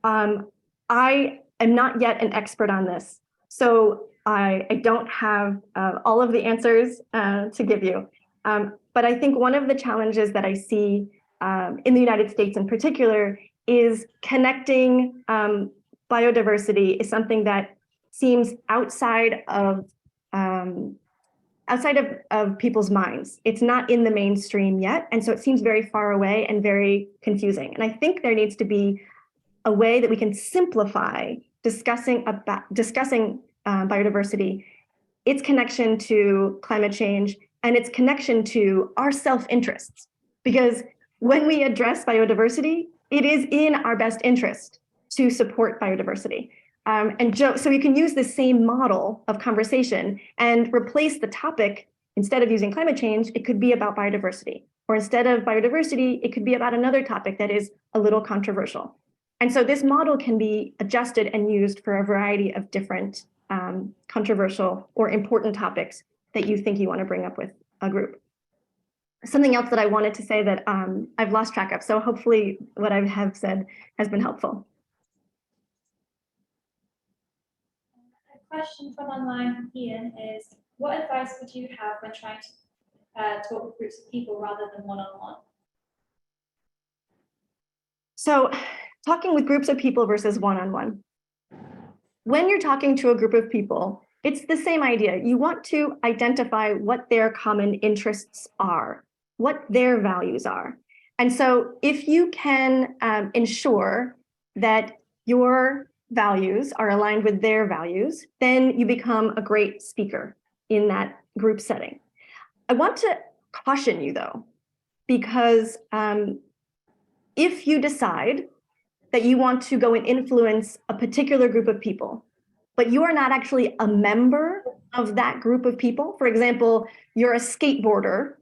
I am not yet an expert on this, so I don't have all of the answers to give you. But I think one of the challenges that I see in the United States in particular is connecting biodiversity is something that seems outside of people's minds. It's not in the mainstream yet. And so it seems very far away and very confusing. And I think there needs to be a way that we can simplify discussing biodiversity, its connection to climate change, and its connection to our self-interests. Because when we address biodiversity, it is in our best interest to support biodiversity. So you can use the same model of conversation and replace the topic. Instead of using climate change, it could be about biodiversity. or instead of biodiversity, it could be about another topic that is a little controversial. And so this model can be adjusted and used for a variety of different controversial or important topics that you think you want to bring up with a group. Something else that I wanted to say that I've lost track of, so hopefully what I have said has been helpful. A question from online from Ian is, what advice would you have when trying to talk with groups of people rather than one-on-one? So talking with groups of people versus one-on-one. When you're talking to a group of people, it's the same idea. You want to identify what their common interests are, what their values are. And so if you can ensure that your values are aligned with their values, then you become a great speaker in that group setting. I want to caution you though, because if you decide that you want to go and influence a particular group of people, but you are not actually a member of that group of people. For example, you're a skateboarder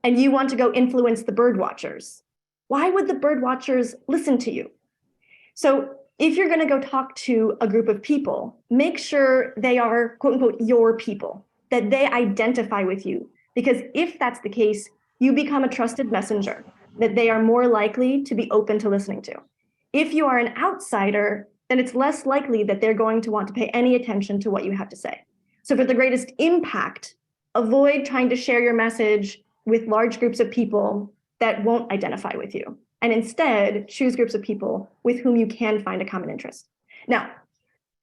and you want to go influence the bird watchers. Why would the bird watchers listen to you? So if you're going to go talk to a group of people, make sure they are, quote unquote, your people, that they identify with you. Because if that's the case, you become a trusted messenger, that they are more likely to be open to listening to. If you are an outsider, then it's less likely that they're going to want to pay any attention to what you have to say. So for the greatest impact, avoid trying to share your message with large groups of people that won't identify with you. And instead, choose groups of people with whom you can find a common interest. Now,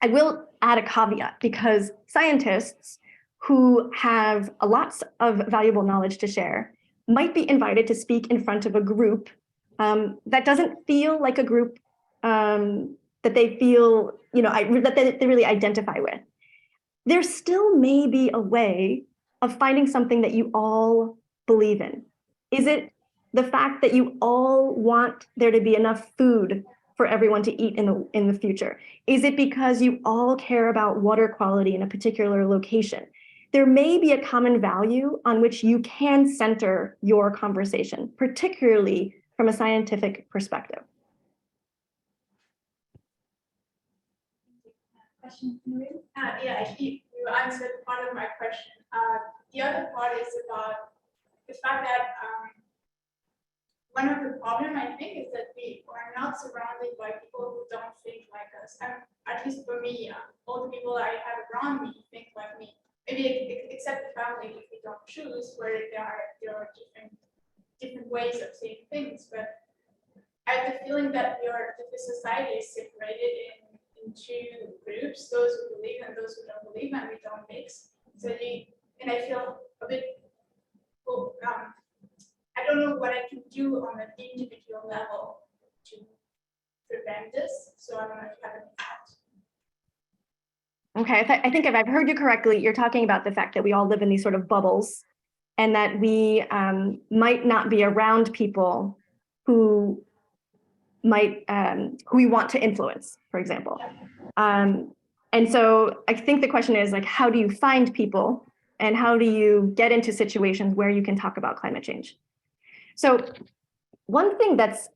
I will add a caveat, because scientists who have lots of valuable knowledge to share might be invited to speak in front of a group that doesn't feel like a group that they feel, that they really identify with. There still may be a way of finding something that you all believe in. Is it the fact that you all want there to be enough food for everyone to eat in the future? Is it because you all care about water quality in a particular location? There may be a common value on which you can center your conversation, particularly from a scientific perspective. Question from the room? Yeah, you answered part of my question. The other part is about the fact that one of the problems, I think, is that we are not surrounded by people who don't think like us. And at least for me, all the people I have around me think like me. Maybe except the family, if we don't choose, where there are different ways of seeing things. But I have the feeling that the society is separated into groups, those who believe and those who don't believe, and we don't mix. So and I feel a bit, well, I don't know what I can do on an individual level to prevent this. So I don't know if you have any thoughts. Okay, I think if I've heard you correctly, you're talking about the fact that we all live in these sort of bubbles, and that we might not be around people who we want to influence, for example. And so I think the question is, like, how do you find people and how do you get into situations where you can talk about climate change? So one thing that's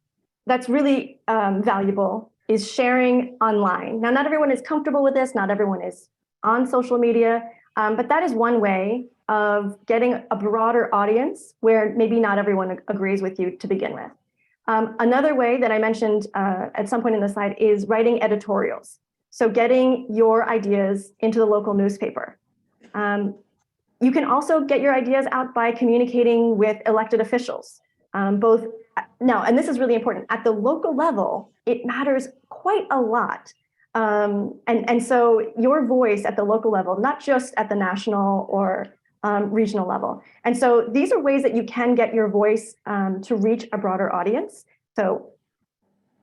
really valuable is sharing online. Now, not everyone is comfortable with this, not everyone is on social media, but that is one way of getting a broader audience where maybe not everyone agrees with you to begin with. Another way that I mentioned at some point in the slide is writing editorials. So getting your ideas into the local newspaper. You can also get your ideas out by communicating with elected officials. And this is really important, at the local level, it matters quite a lot. And so your voice at the local level, not just at the national or regional level. And so these are ways that you can get your voice to reach a broader audience. So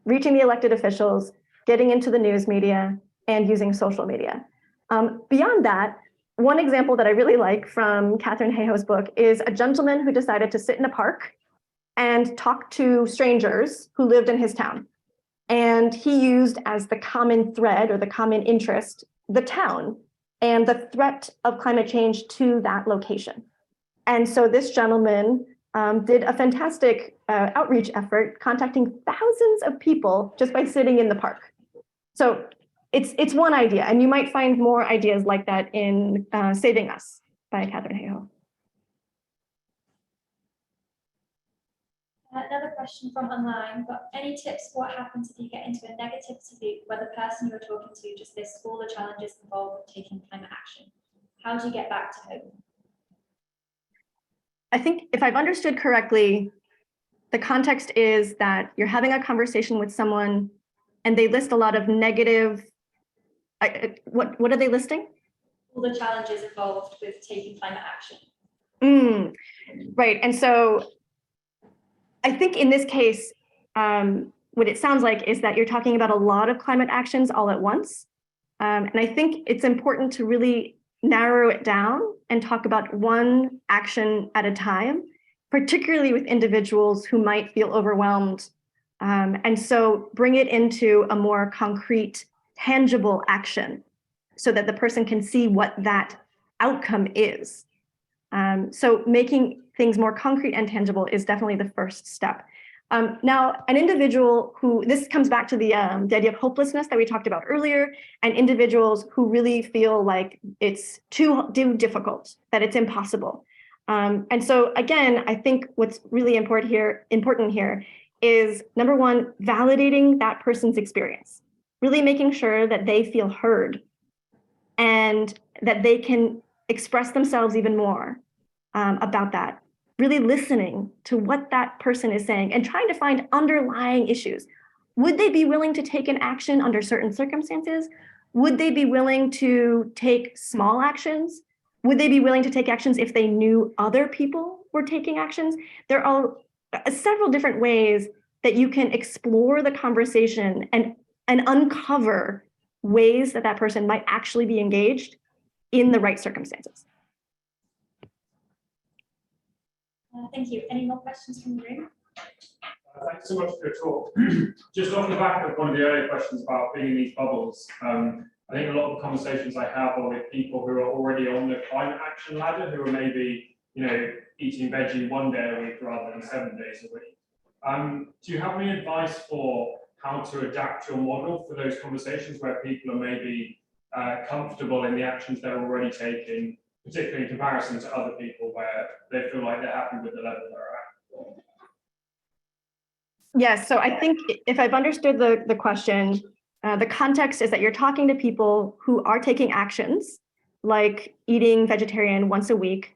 reaching the elected officials, getting into the news media, and using social media. Beyond that, one example that I really like from Katharine Hayhoe's book is a gentleman who decided to sit in a park and talk to strangers who lived in his town. And he used as the common thread or the common interest, the town and the threat of climate change to that location. And so this gentleman did a fantastic outreach effort, contacting thousands of people just by sitting in the park. So it's one idea, and you might find more ideas like that in Saving Us by Katharine Hayhoe. Another question from online, but any tips for what happens if you get into a negativity loop where the person you're talking to just lists all the challenges involved with taking climate action? How do you get back to hope? I think if I've understood correctly, the context is that you're having a conversation with someone and they list a lot of negative, what are they listing? All the challenges involved with taking climate action. Right, and so I think in this case, what it sounds like is that you're talking about a lot of climate actions all at once. And I think it's important to really narrow it down and talk about one action at a time, particularly with individuals who might feel overwhelmed. And so bring it into a more concrete, tangible action so that the person can see what that outcome is. So making things more concrete and tangible is definitely the first step. Now, an individual who, this comes back to the idea of hopelessness that we talked about earlier, and individuals who really feel like it's too difficult, that it's impossible. And so again, I think what's really important here is, number one, validating that person's experience, really making sure that they feel heard and that they can express themselves even more about that. Really listening to what that person is saying and trying to find underlying issues. Would they be willing to take an action under certain circumstances? Would they be willing to take small actions? Would they be willing to take actions if they knew other people were taking actions? There are several different ways that you can explore the conversation and uncover ways that that person might actually be engaged in the right circumstances. Thank you. Any more questions from the room? Thanks so much for your talk. Just off the back of one of the earlier questions about being in these bubbles, I think a lot of the conversations I have are with people who are already on the climate action ladder, who are maybe, eating veggie 1 day a week rather than 7 days a week. Do you have any advice for how to adapt your model for those conversations where people are maybe comfortable in the actions they're already taking, particularly in comparison to other people where they feel like they're happy with the level they're at? Yes, so I think if I've understood the question, the context is that you're talking to people who are taking actions, like eating vegetarian once a week,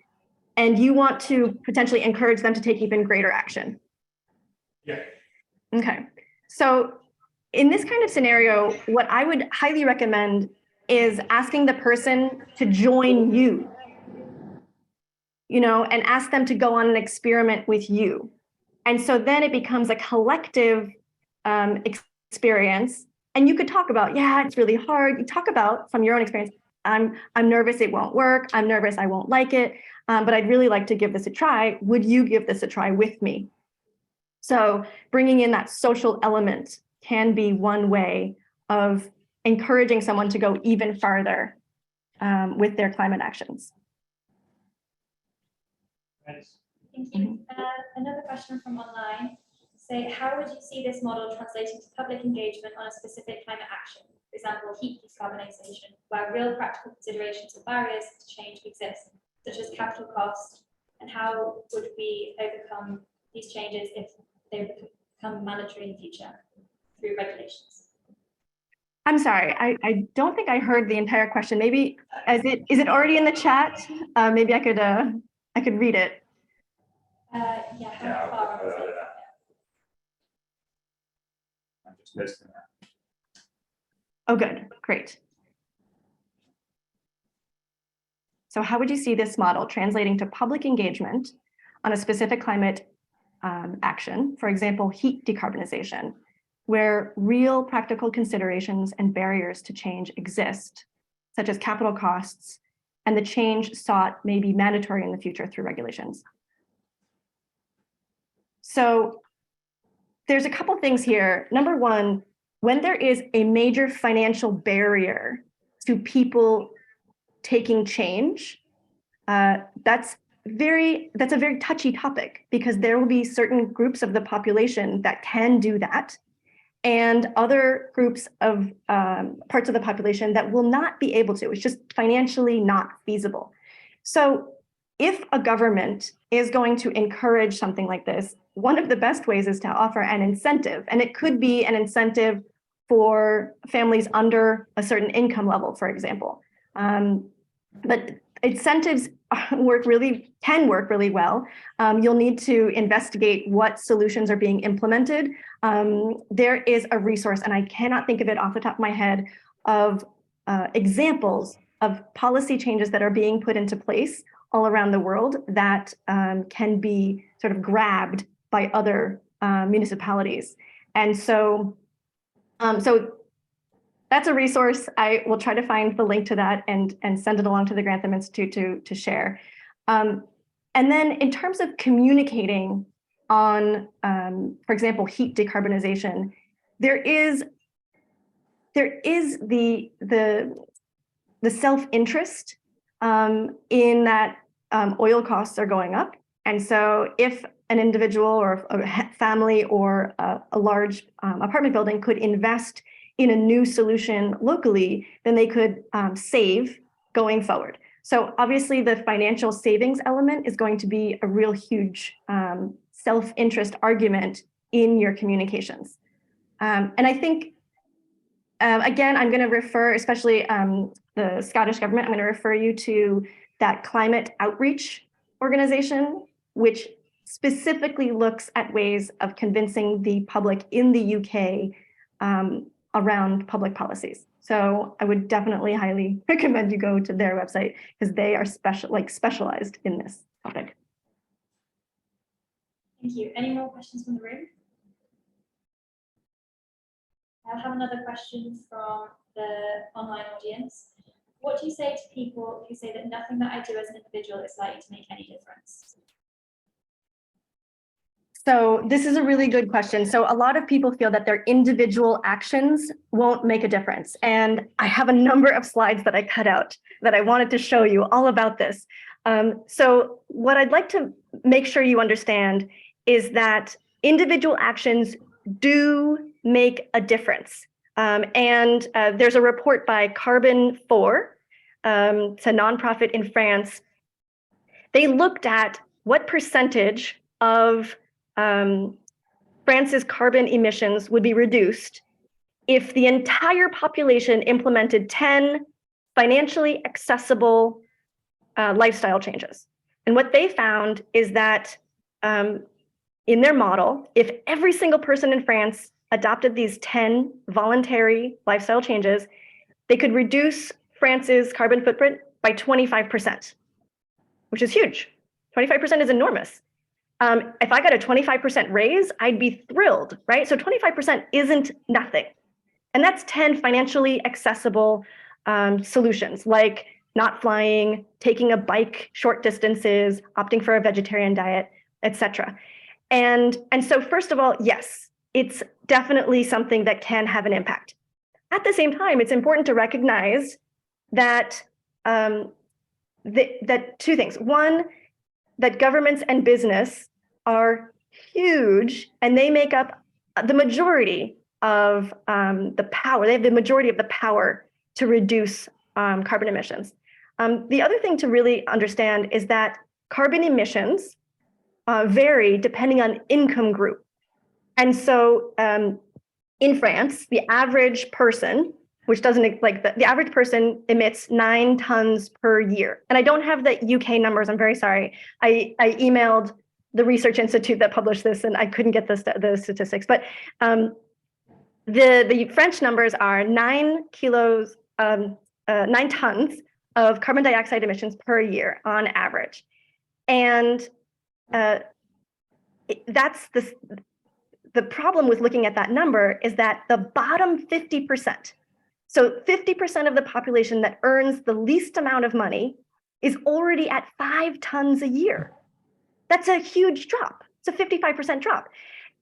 and you want to potentially encourage them to take even greater action. Yeah. Okay, so in this kind of scenario, what I would highly recommend is asking the person to join you, and ask them to go on an experiment with you. And so then it becomes a collective experience. And you could talk about, yeah, it's really hard. You talk about from your own experience, I'm nervous it won't work. I'm nervous I won't like it, but I'd really like to give this a try. Would you give this a try with me? So bringing in that social element can be one way of encouraging someone to go even farther with their climate actions. Thanks. Thank you. Another question from online. Say, how would you see this model translating to public engagement on a specific climate action? For example, heat decarbonisation, where real practical considerations or barriers to change exist, such as capital cost, and how would we overcome these changes if they become mandatory in the future through regulations? I'm sorry, I don't think I heard the entire question. Maybe is it already in the chat? Maybe I could read it. Yeah, how far? I'm just listening. Oh, good, great. So how would you see this model translating to public engagement on a specific climate action, for example, heat decarbonization, where real practical considerations and barriers to change exist, such as capital costs, and the change sought may be mandatory in the future through regulations? So there's a couple things here. Number one, when there is a major financial barrier to people taking change, that's that's a very touchy topic, because there will be certain groups of the population that can do that, and other groups of parts of the population that will not be able to. It's just financially not feasible. So if a government is going to encourage something like this, one of the best ways is to offer an incentive. And it could be an incentive for families under a certain income level, for example. But incentives can work really well. You'll need to investigate what solutions are being implemented. There is a resource, and I cannot think of it off the top of my head, of examples of policy changes that are being put into place all around the world that can be sort of grabbed by other municipalities. And so, that's a resource. I will try to find the link to that and send it along to the Grantham Institute to share. And then in terms of communicating on, for example, heat decarbonization, there is the self-interest in that oil costs are going up. And so if an individual or a family or a large apartment building could invest in a new solution locally, then they could save going forward. So obviously the financial savings element is going to be a real huge self-interest argument in your communications. And I think, again, I'm going to refer, especially the Scottish government, I'm going to refer you to that climate outreach organization, which specifically looks at ways of convincing the public in the UK around public policies. So I would definitely highly recommend you go to their website, because they are specialized in this topic. Thank you. Any more questions from the room? I have another question from the online audience. What do you say to people who say that nothing that I do as an individual is likely to make any difference? So this is a really good question. So a lot of people feel that their individual actions won't make a difference. And I have a number of slides that I cut out that I wanted to show you all about this. So what I'd like to make sure you understand is that individual actions do make a difference. And there's a report by Carbon 4, it's a nonprofit in France. They looked at what percentage of France's carbon emissions would be reduced if the entire population implemented 10 financially accessible lifestyle changes. And what they found is that in their model, if every single person in France adopted these 10 voluntary lifestyle changes, they could reduce France's carbon footprint by 25%, which is huge. 25% is enormous. If I got a 25% raise, I'd be thrilled, right? So 25% isn't nothing. And that's 10 financially accessible solutions, like not flying, taking a bike short distances, opting for a vegetarian diet, etc. And so first of all, yes, it's definitely something that can have an impact. At the same time, it's important to recognize that that two things. One, that governments and business are huge, and they make up the majority of the power. They have the majority of the power to reduce carbon emissions. The other thing to really understand is that carbon emissions vary depending on income group. And so in France, the average person, which doesn't like the average person emits 9 tons per year. And I don't have the UK numbers, I'm very sorry. I emailed the research institute that published this and I couldn't get the statistics, but the French numbers are 9 tons of carbon dioxide emissions per year on average. And that's the problem with looking at that number is that the bottom 50%, so 50% of the population that earns the least amount of money is already at 5 tons a year. That's a huge drop. It's a 55% drop.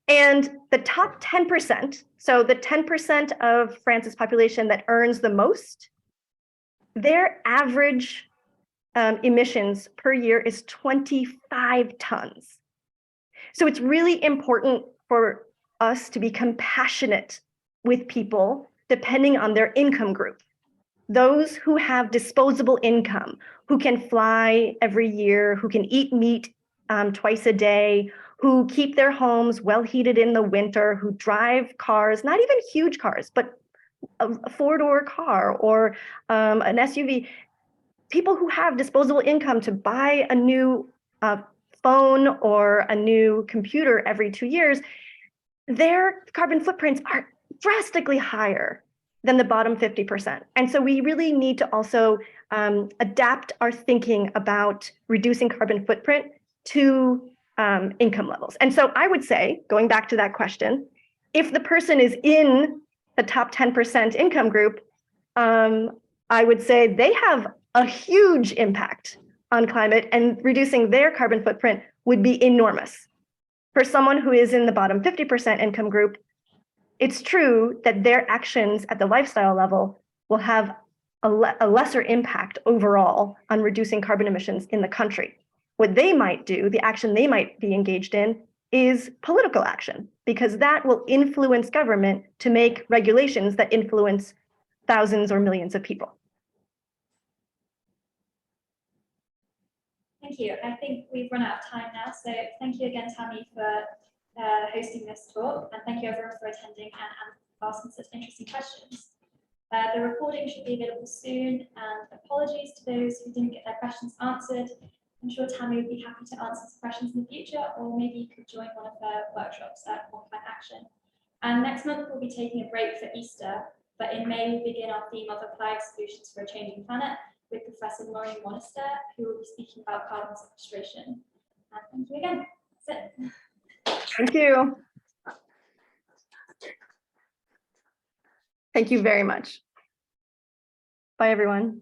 And the top 10%, so the 10% of France's population that earns the most, their average emissions per year is 25 tons. So it's really important for us to be compassionate with people depending on their income group. Those who have disposable income, who can fly every year, who can eat meat twice a day, who keep their homes well heated in the winter, who drive cars, not even huge cars, but a four-door car or an SUV. People who have disposable income to buy a new phone or a new computer every 2 years, their carbon footprints are drastically higher than the bottom 50%. And so we really need to also adapt our thinking about reducing carbon footprint to income levels. And so I would say, going back to that question, if the person is in the top 10% income group, I would say they have a huge impact on climate, and reducing their carbon footprint would be enormous. For someone who is in the bottom 50% income group, it's true that their actions at the lifestyle level will have a lesser impact overall on reducing carbon emissions in the country. What they might do, the action they might be engaged in, is political action, because that will influence government to make regulations that influence thousands or millions of people. Thank you. I think we've run out of time now, so thank you again, Tammy, for hosting this talk, and thank you everyone for attending and asking such interesting questions. The recording should be available soon, and apologies to those who didn't get their questions answered. I'm sure Tammy would be happy to answer some questions in the future, or maybe you could join one of her workshops at More Climate Action. And next month we'll be taking a break for Easter, but in May we'll begin our theme of applied solutions for a changing planet with Professor Maureen Monister, who will be speaking about carbon sequestration. And thank you again. That's it. Thank you. Thank you very much. Bye, everyone.